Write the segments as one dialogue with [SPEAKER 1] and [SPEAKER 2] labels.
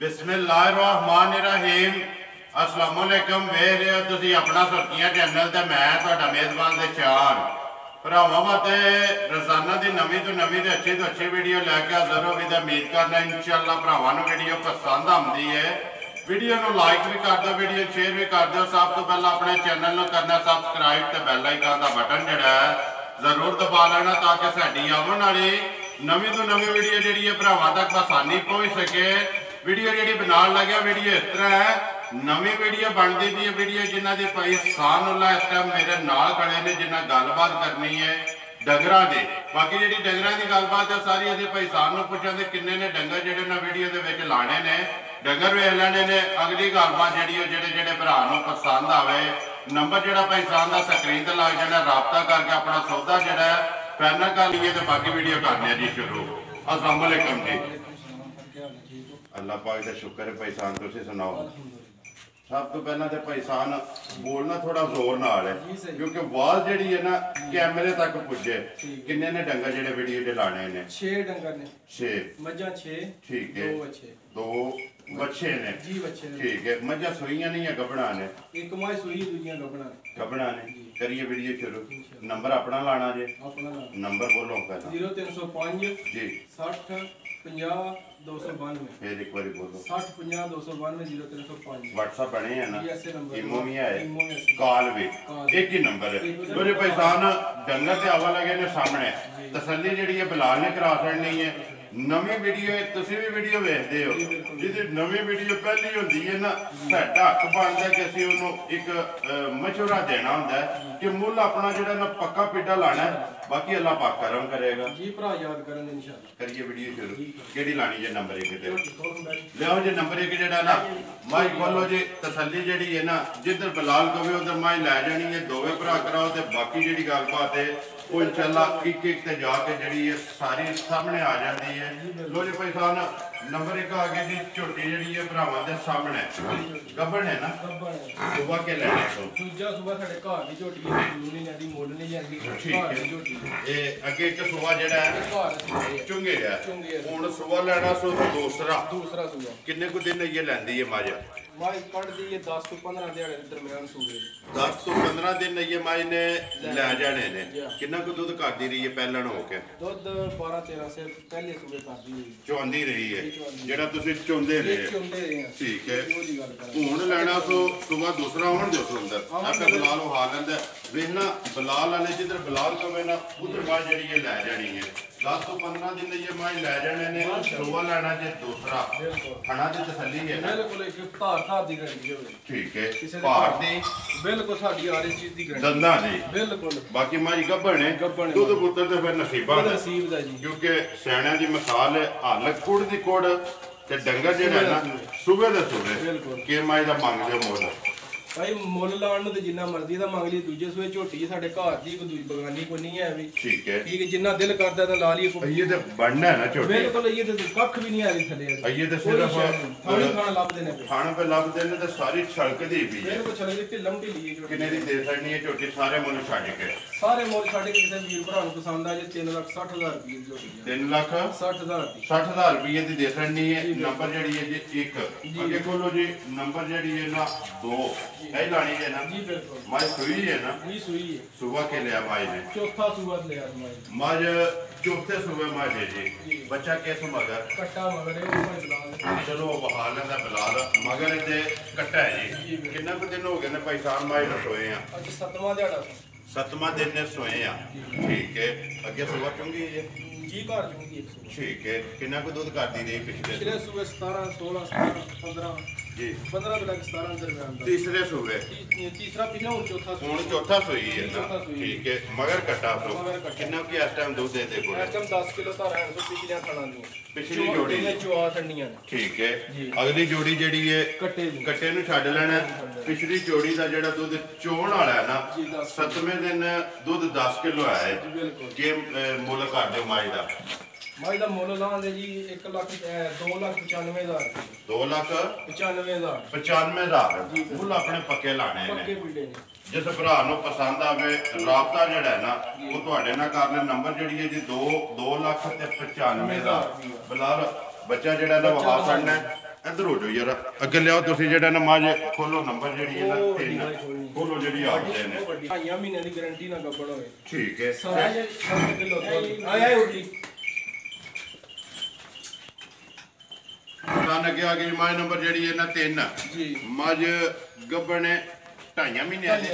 [SPEAKER 1] बिस्मिल्लाहिर्रहमानिर्रहीम अस्सलाम वालेकुम। वेख रहे हो तुसी अपना सुर्खियां चैनल ते मैं तुहाडा मेज़बान दे चार भरावां वास्ते रोजाना की नवीं तो अच्छी वीडियो लैके हाज़र हो। उम्मीद करना इंशाअल्लाह भरावां नूं वीडियो पसंद आती है। वीडियो नूं लाइक भी कर दो, वीडियो शेयर भी कर दो। सब तो पहले अपने चैनल नूं करना सबसक्राइब ते बैल आइकन का बटन जिहड़ा है जरूर दबा लेना ताकि साडी आने वाली नवीं तो नवीं वीडियो जिहड़ी है भरावां तक आसानी पहुँच सके। वीडियो जी बनाने लगे वीडियो इस तरह है, नवी वीडियो बनती भी है। वीडियो जिन्हों की भाई सानुल्ला इस टाइम मेरे नाल खड़े ने जिन्हें गलबात करनी है डंगर की। बाकी जी डंगर की गलबात है सारी अभी भाई सान पूछा किन्ने ने डंगर जोड़े ना वीडियो के लाने ने डंगर वेख लेने ने। अगली गलबात जी जोड़े भरा पसंद आवे नंबर जो भाई सान का स्क्रीन पर लग जाना, रबता करके अपना सौदा जोड़ा फाइनल कर लीए तो बाकी वीडियो करने जी शुरू। अस्सलाम वालेकुम जी। अल्लाह पाक का शुक्र है। भाई सान तुम सुनाओ। सब तो पहला तो भाई सान बोलना थोड़ा जोर नाल है क्योंकि आवाज जी है ना कैमरे तक पुजे। किन्ने ने डंगर जेडे वीडियो जे लाने ने? 6 डंगर ने। 6 मज्जां 6। ठीक है। 2 बच्चे ने जी बच्चे ने। ठीक है। मज्जां सूईयां नहीं है गबड़ा ने? एक माई सूई दूजियां गबड़ा ने। करिए वीडियो शुरू। नंबर अपना लाना जे? अपना नंबर बोलो पहला। 0305 जी 60 50 292। फिर एक बार बोलो। 60 50 292 0305। व्हाट्सएप बने हैं ना? इमो भी है, कॉल भी एक ही नंबर है। मेरे पहचान डंगर से आवा लगे ने सामने तसल्ली जी है बिलाल ने करा छड़नी है। नवी वीडियो तुसी भी वीडियो वेखते हो जिहदी नवी वीडियो पहली होंदी है ना साडा हक बनता कि असीं उहनूं एक मशवरा देना होंदा है कि मुल अपना जिहड़ा ना पक्का पिड्डा लाना है। बाकी अल्लाह पाक करम करेगा जी। भरा याद करन इंशाअल्लाह। करिए वीडियो शुरू। केड़ी लानी जे? नंबर 1 ते लियाओ जी। नंबर 1 जिहड़ा ना माई खोलो जी। तसल्ली जिहड़ी है ना जिधर बिलाल कवे उधर माई लै जानी है। दोवें भरा कराओ ते बाकी जिहड़ी गलबात है वो इंशाअल्लाह एक एक ते जाके जिहड़ी है सारी सामने आ जाती है। लो जी भाई साहब नंबर 1 आ गया जी। झोटी जिहड़ी है भरावां दे सामने गब्बन है ना? सुबह के लेने तो दूजा सुबह साडे घर दी झोटी है, नहीं जांदी मुੱਲ नहीं जांदी। घर दी झोटी ए अगे एक सुबह जिहड़ा है घर चुंगे है हुण सुबह लेना सो दूसरा सुबह किन्ने को दिन ये लैंदी है माज? माई कट दी है 10 तो 15 दिहाड़े दे दरमियान सूबे 10 तो 15 दिन ये माई ने लै जाने ने। कितना को दूध करदी रही है पहलन हो के? दूध 12 13 से पहले सूबे करदी है चोंदी रही है जेड़ा तुसी चोंदे रहे। ठीक है। हुण लेना सो सुबह दूसरा होण दो सो अंदर आपे बिलाल हो हाल अंदर वेखना बिलाल वाले जिधर बिलाल कवे ना उधर माई जेड़ी है लै जानी है। 10 तो 15 दिन ये माई लै जाने ने। सुबह लेना जे दूसरा खाना दी तसल्ली है ना? बिल्कुल एक धार दी गारंटी होवे। ठीक है। भार दी बिल्कुल साडी हर चीज दी गारंटी दंदां दी बिल्कुल। बाकी माई गब्बण है दूध पुत्र ते फिर नसीबा दा नसीब दा जी क्योंकि सियाणियां दी मिसाल है हल कुड़ दी कुड़ ते डंगर जेड़ा है ना सुबह दे सुबह के माई दा मंगदे मोल भाई मुੱਲ लाण ਨੂੰ ਤੇ ਜਿੰਨਾ ਮਰਜ਼ੀ ਦਾ ਮੰਗ ਲਈ। ਦੂਜੇ ਸੂਏ ਝੋਟੀ ਸਾਡੇ ਘਰ ਦੀ ਕੋਈ ਦੂਜੀ ਬਗਾਨੀ ਕੋਈ ਨਹੀਂ ਹੈ ਵੀ। ਠੀਕ ਹੈ। ਠੀਕ ਹੈ। ਜਿੰਨਾ ਦਿਲ ਕਰਦਾ ਤਾਂ ਲਾ ਲਈਏ। ਇਹ ਤੇ ਬਣਨਾ ਹੈ ਨਾ ਝੋਟੀ ਬਿਲਕੁਲ। ਇਹ ਤੇ ਕੱਖ ਵੀ ਨਹੀਂ ਆ ਰਹੀ ਥੱਲੇ। ਇਹ ਤੇ ਸਿਰਫ ਖਾਣਾ ਲੱਭਦੇ ਨੇ ਖਾਣਾ ਪੇ ਲੱਭਦੇ ਨੇ ਤੇ ਸਾਰੀ ਛਲਕਦੀ ਵੀ ਹੈ ਬਿਲਕੁਲ ਛਲਕਦੀ ਢਿੱਲਮ ਢਿੱਲੀ ਹੈ ਝੋਟੀ। ਕਿੰਨੇ ਦੀ ਦੇ ਸਕਣੀ ਹੈ ਝੋਟੀ? ਸਾਰੇ ਮੁੱਲ ਛੱਡ ਕੇ ਸਾਰੇ ਮੁੱਲ ਛੱਡ ਕੇ ਕਿਸੇ ਵੀਰ ਭਰਾ ਨੂੰ ਪਸੰਦ ਆ ਜੇ 3,60,000 ਰੁਪਏ ਦੀ ਝੋਟੀ 3,60,000 ਦੀ 60,000 ਰੁਪਏ ਦੀ ਦੇ ਸਕਣੀ ਹੈ। ਨੰਬਰ ਜਿਹੜੀ ਹੈ ਜੀ 1 ਅੱਗੇ ਖੋਲੋ ਜੀ। नंबर जी है ना 2 यही लानी है ना जी बिल्कुल। माई सुई है ना? जी सुई है। सुबह के लिया माई ने चौथा सुबह लिया माई चौथे सुबह माई है जी। बच्चा कैसे मगर कट्टा मगर है चलो बहाल है बिलाल मगर दे कट्टा है जी। कितना को दिन हो गए ने भाई साहब माई ने सोए हैं? अज 7वां दिहाड़ा 7वां दिन ने सोए हैं। ठीक है। अगे सुबह चुंगी है जी घर चुंगी 100। ठीक है। कितना को दूध करती रही पिछले सुबह? 17 16 17 15 जी 15 तक 17 दरमियान। तीसरे सूबे तीसरा पिछला हुन चौथा सोई है ना? ठीक है। मगर कट्टा सो कितना की इस टाइम दूध दे दे? इस टाइम 10 किलो धारा है पिछले खाना दी पिछली जोड़ी में चुआ ठंडियां। ठीक है। अगली जोड़ी जेडी है कट्टे नु छड्ड लेना। पिछली जोड़ी दा जेड़ा दूध चोण वाला है ना 7वें दिन दूध 10 किलो है। के मुੱਲ कर दो माई दा? माई का मुੱਲ लाने जी 2,95,000 2,95,000 मुੱਲ अपने पक्के लाने पक्के पिंडे जिस भरा पसंद आवे राबता जड़ा है ना वो तुहाडे नाल कर ले। नंबर जी है जी 2,95,000 बिलाल बच्चा जड़ा ना वहा छड़ना ਇੱਧਰ ਹੋ ਜਾਓ ਯਾਰ, ਅੱਗੇ ਲਿਆਓ ਤੁਸੀਂ ਜਿਹੜਾ ਨਾ ਮੱਝ ਖੋਲੋ ਨੰਬਰ ਜਿਹੜੀ ਹੈ ਨਾ 3 ਖੋਲੋ ਜਿਹੜੀ ਆਖਦੇ ਨੇ।
[SPEAKER 2] ਢਾਈਆਂ ਮਹੀਨਿਆਂ ਦੀ ਗਾਰੰਟੀ ਨਾ ਗੱਬੜ ਹੋਵੇ।
[SPEAKER 1] ਠੀਕ ਹੈ।
[SPEAKER 2] ਸਾਰਾ ਜੇ 7 ਕਿਲੋ ਦੁੱਧ ਆਇਆ ਉਰਲੀ
[SPEAKER 1] ਤਾਂ ਅੱਗੇ ਆ ਗਈ ਮੱਝ ਨੰਬਰ ਜਿਹੜੀ ਹੈ ਨਾ 3
[SPEAKER 2] ਜੀ।
[SPEAKER 1] ਮੱਝ ਗੱਬੜ ਨੇ 2.5 ਮਹੀਨਿਆਂ ਦੀ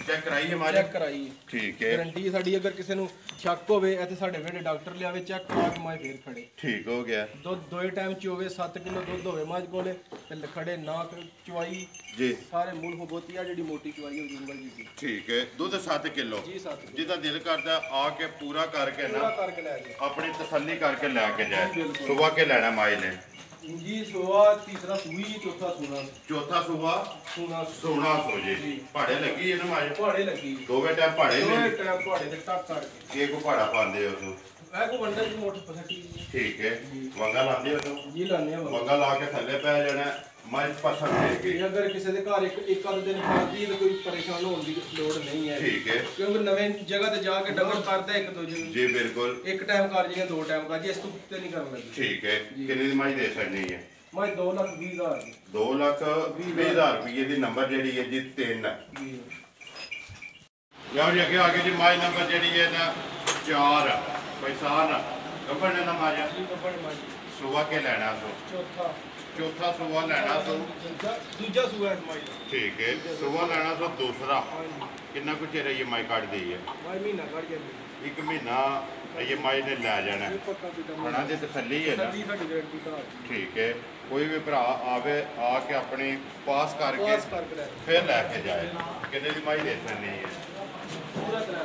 [SPEAKER 1] ਚੈੱਕ ਕਰਾਈ ਹੈ ਮੱਝ?
[SPEAKER 2] ਚੈੱਕ ਕਰਾਈ।
[SPEAKER 1] ਠੀਕ ਹੈ।
[SPEAKER 2] ਗਾਰੰਟੀ ਸਾਡੀ, ਅਗਰ ਕਿਸੇ ਨੂੰ ਸ਼ੱਕ ਹੋਵੇ ਇੱਥੇ ਸਾਡੇ ਵੇੜੇ ਡਾਕਟਰ ਲਿਆਵੇ, ਚੈੱਕ ਕਰਾ ਕੇ ਮੱਝ ਫੇਰ ਖੜੇ।
[SPEAKER 1] ਠੀਕ ਹੋ ਗਿਆ।
[SPEAKER 2] ਦੁੱਧ ਦੋਏ ਟਾਈਮ ਚ ਹੋਵੇ, 7 ਕਿਲੋ ਦੁੱਧ ਹੋਵੇ ਮੱਝ ਕੋਲੇ ਤੇ ਖੜੇ ਨਾ ਚਵਾਈ
[SPEAKER 1] ਜੀ
[SPEAKER 2] ਸਾਰੇ ਮੂਲ ਬਹੁਤੀ ਆ ਜਿਹੜੀ ਮੋਟੀ ਚਵਾਈ ਹੋਈ ਉਂਗਲ ਜੀ।
[SPEAKER 1] ਠੀਕ ਹੈ। ਦੁੱਧ 7 ਕਿਲੋ
[SPEAKER 2] ਜੀ 7 ਕਿਲੋ
[SPEAKER 1] ਜਿਹਦਾ ਦਿਲ ਕਰਦਾ ਆ ਕੇ ਪੂਰਾ ਕਰਕੇ
[SPEAKER 2] ਪੂਰਾ
[SPEAKER 1] ਨਾ
[SPEAKER 2] ਕਰਕੇ ਲੈ ਜੀ।
[SPEAKER 1] ਆਪਣੀ ਤਸੱਲੀ ਕਰਕੇ ਲੈ ਕੇ ਜਾਏ। ਸੁਬਾ ਕੇ ਲੈਣਾ ਮਾਈ ਨੇ
[SPEAKER 2] ਜੀ। ਸੋਆ ਤੀਸਰਾ ਸੂਈ, ਚੌਥਾ ਸੂਣਾ।
[SPEAKER 1] ਚੌਥਾ ਸੁਬਾ
[SPEAKER 2] ਸੂਣਾ
[SPEAKER 1] ਸੋਣਾ ਸੋ ਜੀ। ਭਾੜੇ ਲੱਗੀ ਇਹਨੂੰ ਮਾਈ?
[SPEAKER 2] ਪਹਾੜੇ ਲੱਗੀ।
[SPEAKER 1] ਦੋਵੇਂ ਟਾਈਮ ਭਾੜੇ
[SPEAKER 2] ਦੋਵੇਂ
[SPEAKER 1] ਨੇ?
[SPEAKER 2] ਟਾਈਮ ਪਹਾੜੇ ਤੇ ਟੱਕ ਕਰਕੇ
[SPEAKER 1] ਕੀ ਕੋ ਭਾੜਾ ਪਾਉਂਦੇ ਹੋ ਤੂੰ?
[SPEAKER 2] ਇਹ ਕੋ ਵੰਡਾ ਜੀ ਮੋਟਰ ਪਸਟੀ।
[SPEAKER 1] ਠੀਕ ਹੈ। ਵੰਗਾ ਲਾਉਂਦੇ ਹੋ ਤੂੰ?
[SPEAKER 2] ਜੀ ਲਾਣੇ ਆ
[SPEAKER 1] ਵੰਗਾ ਲਾ ਕੇ ਥੱਲੇ ਪੈ ਜਾਣਾ ਮੱਝ ਪਸੰਦ ਦੇਗੀ।
[SPEAKER 2] ਜੇ ਅਗਰ ਕਿਸੇ ਦੇ ਘਰ ਇੱਕ ਅੱਧ ਦਿਨ ਖਾਦੀ ਤਾਂ ਕੋਈ ਪਰੇਸ਼ਾਨ ਹੋਣ ਦੀ ਲੋੜ ਨਹੀਂ ਹੈ।
[SPEAKER 1] ਠੀਕ ਹੈ।
[SPEAKER 2] ਕਿਉਂਕਿ ਨਵੇਂ ਜਗ੍ਹਾ ਤੇ ਜਾ ਕੇ ਡੰਗਰ ਕਰਦਾ ਇੱਕ ਦੂਜੇ ਨੂੰ।
[SPEAKER 1] ਜੀ ਬਿਲਕੁਲ।
[SPEAKER 2] ਇੱਕ ਟਾਈਮ ਕਰ ਜੀਏ, 2 ਟਾਈਮ ਕਰ ਜੀ, ਇਸ ਤੋਂ ਉੱਤੇ ਨਹੀਂ ਕਰਨ ਲੱਗੀ।
[SPEAKER 1] ਠੀਕ ਹੈ। ਕਿੰਨੇ ਦੀ ਮੱਝ ਦੇ ਸਕਣੀ ਹੈ?
[SPEAKER 2] ਮੈਂ 2,20,000 ਦੀ।
[SPEAKER 1] 2,20,000 ਰੁਪਏ ਦੀ ਨੰਬਰ ਜਿਹੜੀ ਹੈ ਜੀ 3।
[SPEAKER 2] ਜੀ।
[SPEAKER 1] ਲਓ ਜੀ ਅੱਗੇ ਆ ਗਈ ਜੀ ਮੱਝ ਨੰਬਰ ਜਿਹੜੀ ਹੈ ਨਾ 4 ਪੈਸਾਨ ਗੱਬੜ ਨੇ ਨਾ ਮੱਝ
[SPEAKER 2] ਜੀ ਗੱਬੜ ਮੱਝ।
[SPEAKER 1] ਸੁਬਾ ਕੇ ਲੈਣਾ ਸੋ ਚੌਥਾ ਸੁਬਾ ਲੈਣਾ ਸੋ
[SPEAKER 2] ਦੂਜਾ ਸੂਆ ਮੱਝ।
[SPEAKER 1] ਠੀਕ ਹੈ। ਸੁਬਾ ਲੈਣਾ ਸੋ ਦੂਸਰਾ। ਕਿੰਨਾ ਕੁ ਚਿਰ ਇਹ ਮੱਝ ਕੱਢਦੀ ਹੈ?
[SPEAKER 2] ਮੈਂ ਮਹੀਨਾ ਕੱਢ ਜਾਂਦੀ।
[SPEAKER 1] 1 ਮਹੀਨਾ ਇਹ ਮੱਝ ਨੇ ਲੈ ਜਾਣਾ। ਖਾਣਾ ਦੀ ਤਸੱਲੀ ਹੈ ਨਾ?
[SPEAKER 2] ਸਾਡੀ ਗਾਰੰਟੀ ਤਾਂ
[SPEAKER 1] ਠੀਕ ਹੈ। ਕੋਈ ਵੀ ਭਰਾ ਆਵੇ ਆ ਕੇ ਆਪਣੀ ਪਾਸ ਕਰਕੇ
[SPEAKER 2] ਲੈ
[SPEAKER 1] ਫਿਰ ਲੈ ਕੇ ਜਾਏ। ਕਿੰਨੇ ਦੀ ਮੱਝ ਦੇ ਸਕਣੀ ਹੈ?
[SPEAKER 2] ਪੂਰਾ ਤਰ੍ਹਾਂ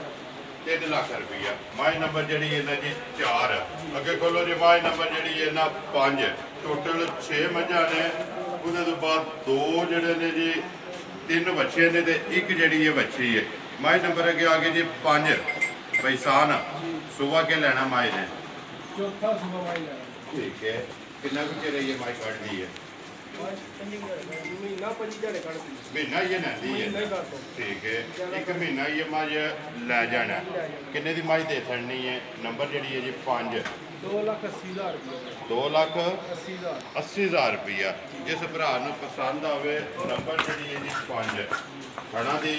[SPEAKER 1] 3 ਲੱਖ ਰੁਪਈਆ। ਮੱਝ ਨੰਬਰ ਜਿਹੜੀ ਹੈ ਨਾ ਜੀ 4। ਅੱਗੇ ਖੋਲੋ ਜੀ ਮੱਝ ਨੰਬਰ ਜਿਹੜੀ ਹੈ ਨਾ 5। ਟੋਟਲ 6 ਮੱਝਾਂ ਨੇ। ਉਹਦੇ ਤੋਂ ਬਾਅਦ 2 ਜਿਹੜੇ ਨੇ ਜੀ 3 ਬੱਚੇ ਨੇ ਤੇ 1 ਜਿਹੜੀ ਹੈ ਬੱਚੀ ਹੈ। ਮੱਝ ਨੰਬਰ ਅੱਗੇ ਆ ਗਏ ਜੀ 5 ਪੈਸਾਨ ਸੁਬਾ ਕੇ ਲੈਣਾ ਮੱਝ ਨੇ।
[SPEAKER 2] ਚੌਥਾ ਸੂਆ ਮੱਝ ਲੈਣਾ।
[SPEAKER 1] ਠੀਕ ਹੈ। ਕਿੰਨਾ ਕੁ ਚਿਰ ਇਹ ਮੱਝ ਕੱਢਦੀ ਹੈ?
[SPEAKER 2] ਮਹੀਨਾ 25 ਦਿਹਾੜੇ ਕੱਢਦੀ।
[SPEAKER 1] ਮਹੀਨਾ ਇਹ ਲੈਂਦੀ ਹੈ?
[SPEAKER 2] ਨਹੀਂ ਕਰ ਦੋ।
[SPEAKER 1] ਠੀਕ ਹੈ। 1 ਮਹੀਨਾ ਇਹ ਮੱਝ ਲੈ ਜਾਣਾ। ਕਿੰਨੇ ਦੀ ਮੱਝ ਦੇ ਸਕਣੀ ਹੈ? ਨੰਬਰ ਜਿਹੜੀ ਹੈ ਜੀ 5।
[SPEAKER 2] 2,80,000 ਰੁਪਏ।
[SPEAKER 1] 2,80,000
[SPEAKER 2] 80,000
[SPEAKER 1] ਰੁਪਈਆ। ਜਿਸ ਭਰਾ ਨੂੰ ਪਸੰਦ ਆਵੇ ਨੰਬਰ ਜਿਹੜੀ ਹੈ ਜੀ 5। ਖਾਣਾ ਦੀ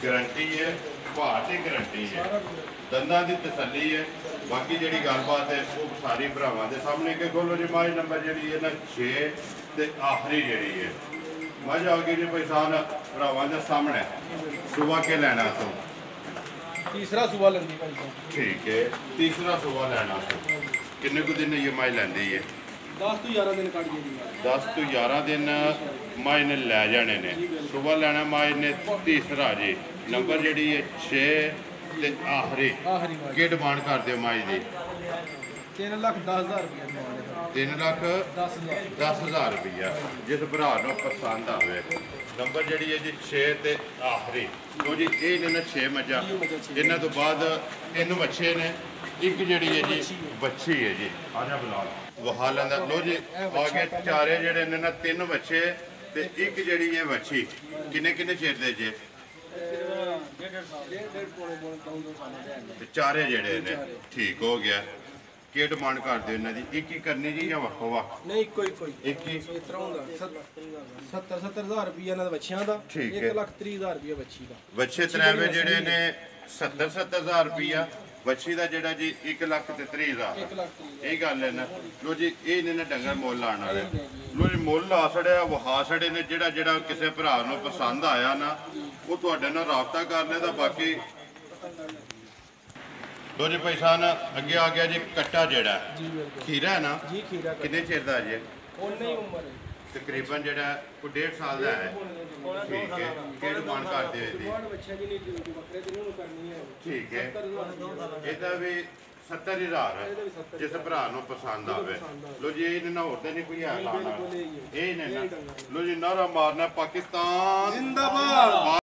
[SPEAKER 1] ਗਾਰੰਟੀ ਹੈ, ਭਾਅ ਦੀ ਗਾਰੰਟੀ ਹੈ,
[SPEAKER 2] ਸਾਰਾ ਕੁਝ।
[SPEAKER 1] ਦੰਦਾਂ ਦੀ ਤਸੱਲੀ ਹੈ। ਬਾਕੀ ਜਿਹੜੀ ਗੱਲਬਾਤ ਹੈ ਉਹ ਸਾਰੀ ਭਰਾਵਾਂ ਦੇ ਸਾਹਮਣੇ ਕਿ ਖੋਲੋ ਜੀ ਮੱਝ ਨੰਬਰ ਜਿਹੜੀ ਹੈ ਨਾ 6 ਤੇ ਆਖਰੀ ਜਿਹੜੀ ਹੈ ਮੱਝ ਆ ਗਈ ਜੀ ਪੈਸਾਨ ਭਰਾਵਾਂ ਦੇ ਸਾਹਮਣੇ ਸੁਬਾ ਕੇ ਲੈਣਾ ਤੋਂ।
[SPEAKER 2] ਤੀਸਰਾ ਸੂਆ ਲੈਂਦੀ ਭਾਈ।
[SPEAKER 1] ਠੀਕ ਹੈ। ਤੀਸਰਾ ਸੁਬਾ ਲੈਣਾ ਤੋਂ। ਕਿੰਨੇ ਕੁ ਦਿਨ ਇਹ ਮੱਝ ਲੈਂਦੀ ਹੈ?
[SPEAKER 2] 10 ਤੋਂ 11 ਦਿਨ ਕੱਢ ਜਾਂਦੀ।
[SPEAKER 1] 10 ਤੋਂ 11 ਦਿਨ ਮੱਝ ਨੇ ਲੈ ਜਾਣੇ ਨੇ। ਸੁਬਾ ਲੈਣਾ ਮੱਝ ਨੇ ਤੀਸਰਾ ਜੀ। ਨੰਬਰ ਜਿਹੜੀ ਹੈ 6 ਤੇ ਆਖਰੀ।
[SPEAKER 2] ਮੱਝ।
[SPEAKER 1] ਕੀ ਡਿਮਾਂਡ ਕਰਦੇ ਹੋ ਮੱਝ ਦੀ?
[SPEAKER 2] 3,10,000 ਰੁਪਏ।
[SPEAKER 1] 3,10,000 ਰੁਪਈਆ। ਜਿਸ ਭਰਾ ਨੂੰ ਪਸੰਦ ਆਵੇ ਨੰਬਰ ਜਿਹੜੀ ਹੈ ਜੀ 6 ਤੇ ਆਖਰੀ। ਲੋ ਜੀ ਇਹ ਨੇ ਨਾ 6 ਮੱਝਾਂ। ਇਹਨਾਂ ਤੋਂ ਬਾਅਦ 3 ਬੱਚੇ ਨੇ। 1 ਜਿਹੜੀ ਹੈ ਜੀ ਬੱਚੀ ਹੈ ਜੀ। ਆ ਜਾ ਬੁਲਾ ਵਹਾ ਲੈਂਦਾ। ਲੋ ਜੀ ਆਗੇ ਚਾਰੇ ਜਿਹੜੇ ਨੇ ਨਾ 3 ਬੱਚੇ ਤੇ 1 ਜਿਹੜੀ ਹੈ ਬੱਚੀ। ਕਿੰਨੇ ਚਿਰ ਦੇ ਜੇ? ਤੇ ਚਾਰੇ ਜਿਹੜੇ ਨੇ। ਠੀਕ ਹੋ ਗਿਆ। ਕੀ ਡਿਮਾਂਡ ਕਰਦੇ ਇਹਨਾਂ ਦੀ? ਇੱਕ ਹੀ ਕਰਨੀ ਜੀ ਜਾਂ ਵੱਖੋ ਵੱਖ?
[SPEAKER 2] ਨਹੀਂ ਇੱਕੋ ਹੀ।
[SPEAKER 1] ਇੱਕ ਹੀ।
[SPEAKER 2] ਇਸ ਤਰ੍ਹਾਂ ਹੁੰਦਾ 70,000 ਰੁਪਏ ਇਹਨਾਂ ਦੇ ਬੱਚਿਆਂ ਦਾ।
[SPEAKER 1] ਠੀਕ ਹੈ।
[SPEAKER 2] 1,30,000 ਰੁਪਏ ਬੱਚੀ ਦਾ।
[SPEAKER 1] ਬੱਚੇ ਤਰਾਵੇ ਜਿਹੜੇ ਨੇ 70,000 ਰੁਪਈਆ। ਬੱਚੀ ਦਾ ਜਿਹੜਾ ਜੀ 1,30,000।
[SPEAKER 2] 1,30,000।
[SPEAKER 1] ਇਹ ਗੱਲ ਹੈ ਨਾ। ਲੋ ਜੀ ਇਹ ਨੇ ਨਾ ਡੰਗਰ ਮੁੱਲ ਲਾਣ ਵਾਲੇ। ਲੋ ਜੀ ਮੁੱਲ ਆ ਛੜਿਆ ਵਹਾ ਛੜੇ ਨੇ। ਜਿਹੜਾ ਕਿਸੇ ਭਰਾ ਨੂੰ ਪਸੰਦ ਆਇਆ ਨਾ ਉਹ ਤੁਹਾਡੇ ਨਾਲ ਰਾਬਤਾ ਕਰ ਲੈਂਦਾ। ਬਾਕੀ ਲੋ ਜੀ ਪੈਸਾਨ ਅੱਗੇ ਆ ਗਿਆ ਜੀ ਕੱਟਾ ਜਿਹੜਾ
[SPEAKER 2] ਜੀ ਬਿਲਕੁਲ।
[SPEAKER 1] ਖੀਰਾ ਹੈ ਨਾ?
[SPEAKER 2] ਜੀ ਖੀਰਾ।
[SPEAKER 1] ਕਿੰਨੇ ਚਿਰ ਦਾ ਜੇ?
[SPEAKER 2] ਉਹਨੇ ਉਮਰ ਹੈ
[SPEAKER 1] ਤਕਰੀਬਨ ਜਿਹੜਾ ਕੋਈ 1.5 ਸਾਲ ਦਾ ਹੈ। ਠੀਕ ਹੈ। ਕੀ ਡਿਮਾਂਡ ਕਰਦੇ ਹੋ ਇਹਦੀ?
[SPEAKER 2] ਬਾੜ ਬੱਚਾ ਜੀ ਨਹੀਂ ਡਿਊਟੀ ਬੱਕਰੇ ਦੀ ਨੂੰ ਕਰਨੀ ਹੈ।
[SPEAKER 1] ਠੀਕ ਹੈ।
[SPEAKER 2] 70,000
[SPEAKER 1] ਇਹਦਾ ਵੀ 70,000 ਜਿਸ ਭਰਾ ਨੂੰ ਪਸੰਦ ਆਵੇ। ਲੋ ਜੀ ਇਹ ਨਾ ਹੋਰ ਤੇ ਨਹੀਂ ਕੋਈ ਹੈ ਲਾਣਾ। ਇਹ ਨੇ ਨਾ। ਲੋ ਜੀ ਨਾਰਾ ਮਾਰਨਾ ਪਾਕਿਸਤਾਨ
[SPEAKER 2] ਜ਼ਿੰਦਾਬਾਦ।